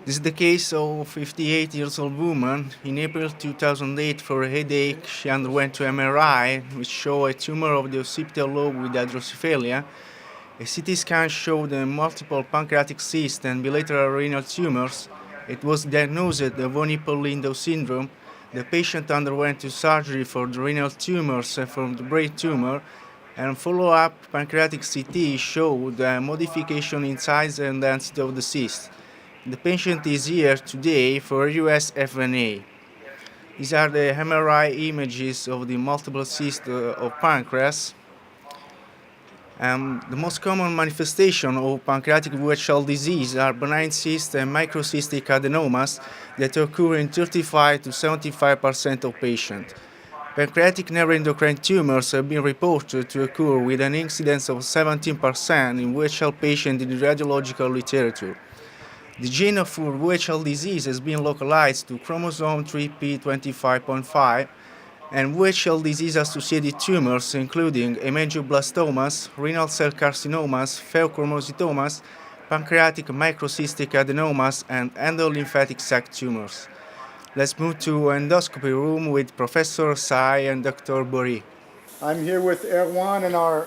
This is the case of a 58 years old woman. In April 2008, for a headache, she underwent an MRI, which showed a tumor of the occipital lobe with hydrocephalia. A CT scan showed multiple pancreatic cysts and bilateral renal tumors. It was diagnosed as von Hippel-Lindau syndrome. The patient underwent surgery for the renal tumors and for the brain tumor, and follow-up pancreatic CT showed a modification in size and density of the cyst. The patient is here today for US FNA. These are the MRI images of the multiple cysts of pancreas. The most common manifestation of pancreatic VHL disease are benign cysts and microcystic adenomas that occur in 35 to 75% of patients. Pancreatic neuroendocrine tumors have been reported to occur with an incidence of 17% in VHL patients in the radiological literature. The gene for VHL disease has been localized to chromosome 3p25.5, and VHL disease-associated tumors including hemangioblastomas, renal cell carcinomas, pheochromocytomas, pancreatic microcystic adenomas, and endolymphatic sac tumors. Let's move to endoscopy room with Professor Sai and Dr. Bori. I'm here with Erwan and our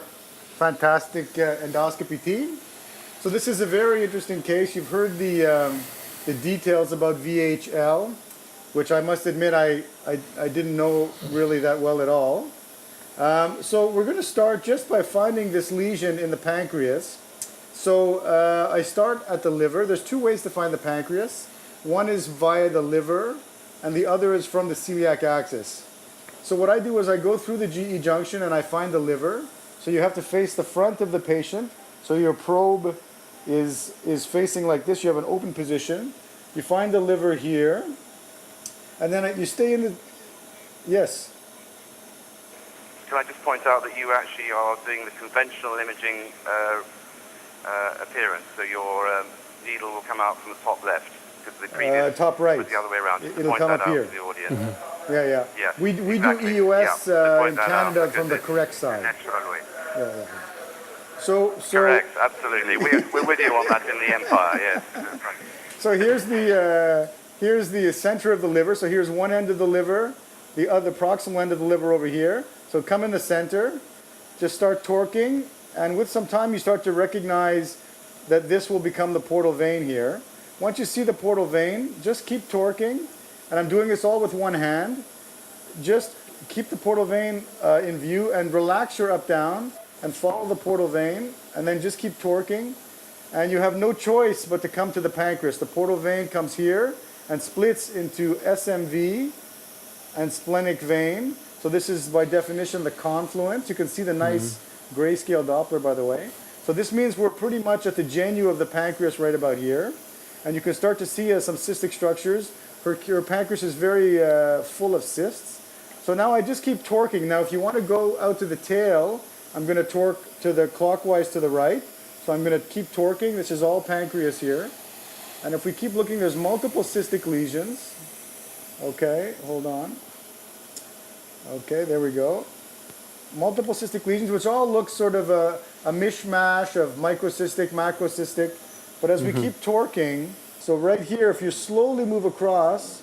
fantastic endoscopy team. So this is a very interesting case. You've heard the details about VHL, which I must admit I didn't know really that well at all. So we're going to start just by finding this lesion in the pancreas. So I start at the liver. There's two ways to find the pancreas. One is via the liver, and the other is from the celiac axis. So what I do is I go through the GE junction and I find the liver. So you have to face the front of the patient. So your probe is facing like this. You have an open position. You find the liver here. And then you stay in the... Yes? Can I just point out that you actually are doing the conventional imaging appearance, so your needle will come out from the top left, because the previous top right. was the other way around. It'll come up here. To the audience. Mm-hmm. Yeah. We exactly. do EUS in Canada out, from the correct side. Naturally. Yeah. So correct, absolutely. We're with you on that in the Empire, yes. So here's the center of the liver. So here's one end of the liver, the proximal end of the liver over here. So come in the center, just start torquing, and with some time you start to recognize that this will become the portal vein here. Once you see the portal vein, just keep torquing, and I'm doing this all with one hand. Just keep the portal vein in view and relax your up down and follow the portal vein, and then just keep torquing. And you have no choice but to come to the pancreas. The portal vein comes here and splits into SMV and splenic vein. So this is by definition the confluence. You can see the nice grayscale Doppler, by the way. So this means we're pretty much at the genu of the pancreas right about here. And you can start to see some cystic structures. Your pancreas is very full of cysts. So now I just keep torquing. Now if you want to go out to the tail, I'm going to torque to the clockwise to the right. So I'm going to keep torquing. This is all pancreas here. And if we keep looking, there's multiple cystic lesions. Okay, hold on. Okay, there we go. Multiple cystic lesions, which all look sort of a mishmash of microcystic, macrocystic. But as we keep torquing, so right here, if you slowly move across,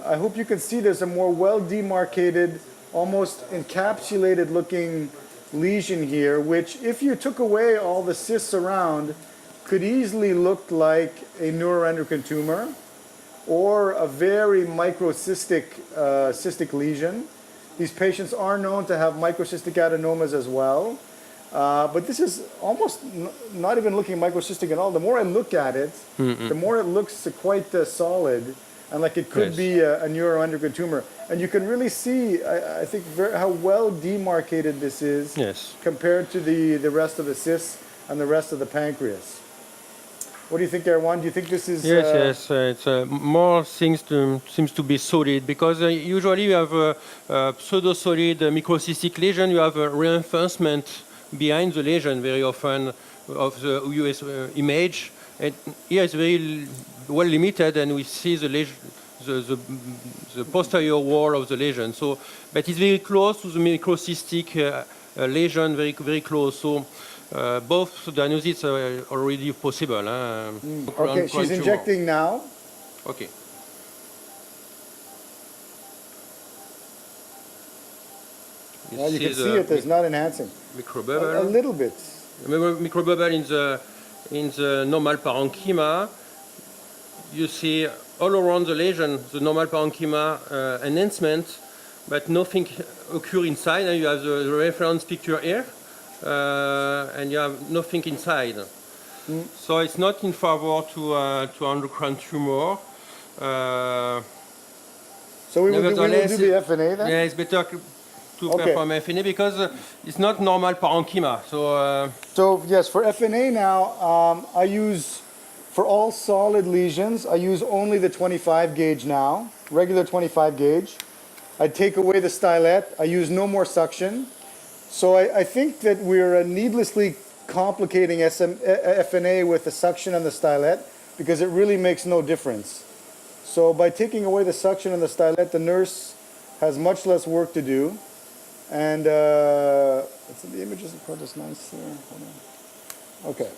I hope you can see there's a more well-demarcated, almost encapsulated looking lesion here, which if you took away all the cysts around, could easily look like a neuroendocrine tumor or a very microcystic cystic lesion. These patients are known to have microcystic adenomas as well. But this is almost not even looking microcystic at all. The more I look at it, the more it looks quite solid, and like it could be a neuroendocrine tumor. And you can really see, I think, how well demarcated this is compared to the rest of the cysts and the rest of the pancreas. What do you think, Erwan? Do you think this is... Yes. It's more things seems to be solid, because usually you have a pseudo-solid microcystic lesion. You have a reinforcement behind the lesion very often of the US image. And here it's very well limited, and we see the lesion, the posterior wall of the lesion. So, but it's very close to the microcystic lesion, very, very close. So both diagnoses are already possible. Okay, she's injecting now. Okay. You can see the it, it's not enhancing. microbubble. A little bit. Remember microbubble in the normal parenchyma. You see all around the lesion the normal parenchyma enhancement, but nothing occur inside. And you have the reference picture here, and you have nothing inside. So it's not in favor to endocrine tumor. So we will do Nevertheless, the FNA then? Yeah, it's better to Okay. perform FNA because it's not normal parenchyma. So yes, for FNA now, I use, for all solid lesions, I use only the 25 gauge now, regular 25 gauge. I take away the stylet, I use no more suction. So I think that we're needlessly complicating FNA with the suction and the stylet because it really makes no difference. So by taking away the suction and the stylet, the nurse has much less work to do. And the images are just nice there. Hold on. Okay.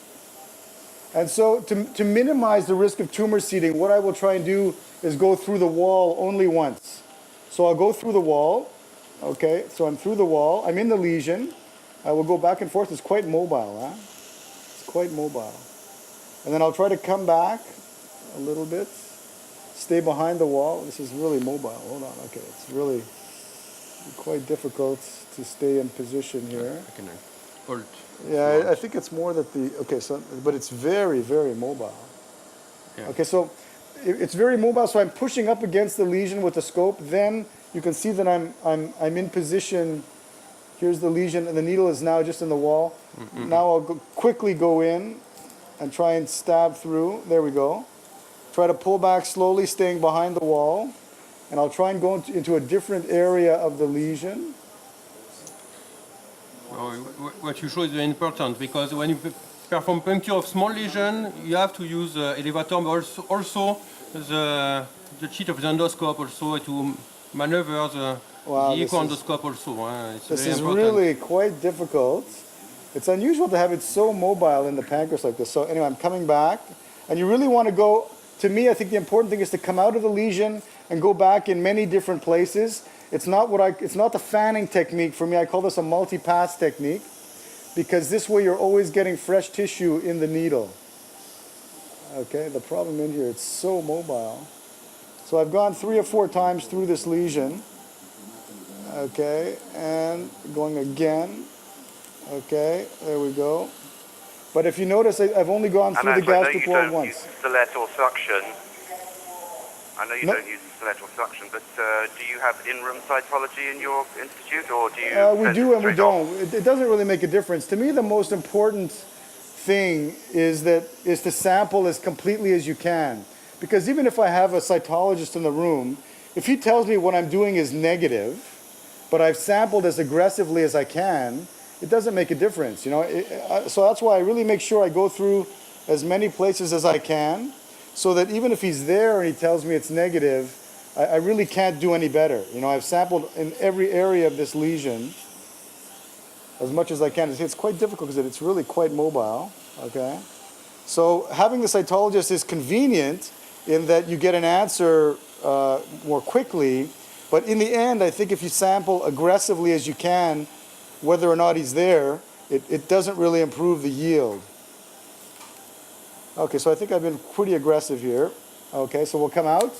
And so to minimize the risk of tumor seeding, what I will try and do is go through the wall only once. So I'll go through the wall. Okay, so I'm through the wall. I'm in the lesion. I will go back and forth. It's quite mobile, huh? It's quite mobile. And then I'll try to come back a little bit. Stay behind the wall. This is really mobile. Hold on. Okay, it's really quite difficult to stay in position here. I can hold. Yeah, I think it's more that okay, so, but it's very, very mobile. Yeah. Okay, so it's very mobile, so I'm pushing up against the lesion with the scope. Then you can see that I'm in position. Here's the lesion, and the needle is now just in the wall. Now I'll quickly go in and try and stab through. There we go. Try to pull back slowly, staying behind the wall. And I'll try and go into a different area of the lesion. What you show is very important because when you perform puncture of small lesion, you have to use the elevator, but also the sheet of the endoscope also to maneuver the echo endoscope also. It's this very is important. really quite difficult. It's unusual to have it so mobile in the pancreas like this. So anyway, I'm coming back. And you really want to go, to me, I think the important thing is to come out of the lesion and go back in many different places. It's not the fanning technique for me. I call this a multi-pass technique because this way you're always getting fresh tissue in the needle. Okay, the problem in here, it's so mobile. So I've gone 3 or 4 times through this lesion. Okay, and going again. Okay, there we go. But if you notice, I've only gone through the gastric wall once. Stylet or suction. I know you don't use stylet or suction, but do you have in-room cytology in your institute, or do you? We do and we don't. It doesn't really make a difference. To me, the most important thing is to sample as completely as you can. Because even if I have a cytologist in the room, if he tells me what I'm doing is negative, but I've sampled as aggressively as I can, it doesn't make a difference, you know. So that's why I really make sure I go through as many places as I can, so that even if he's there and he tells me it's negative, I really can't do any better. You know, I've sampled in every area of this lesion as much as I can. It's quite difficult because it's really quite mobile, okay? So having the cytologist is convenient in that you get an answer more quickly, but in the end, I think if you sample aggressively as you can, whether or not he's there, it doesn't really improve the yield. Okay, so I think I've been pretty aggressive here. Okay, so we'll come out,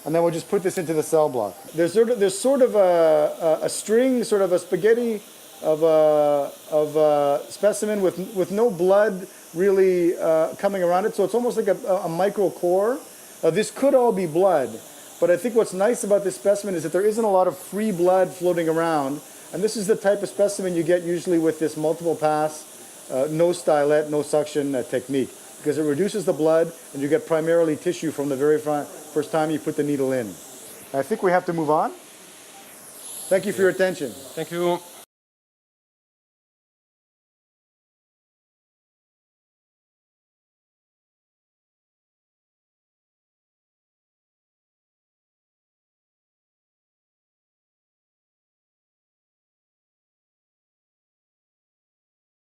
and then we'll just put this into the cell block. There's sort of a string, sort of a spaghetti of a specimen with no blood really coming around it, so it's almost like a micro core. This could all be blood, but I think what's nice about this specimen is that there isn't a lot of free blood floating around. And this is the type of specimen you get usually with this multiple pass, no stylet, no suction technique, because it reduces the blood and you get primarily tissue from the very first time you put the needle in. I think we have to move on. Thank you for your attention. Thank you.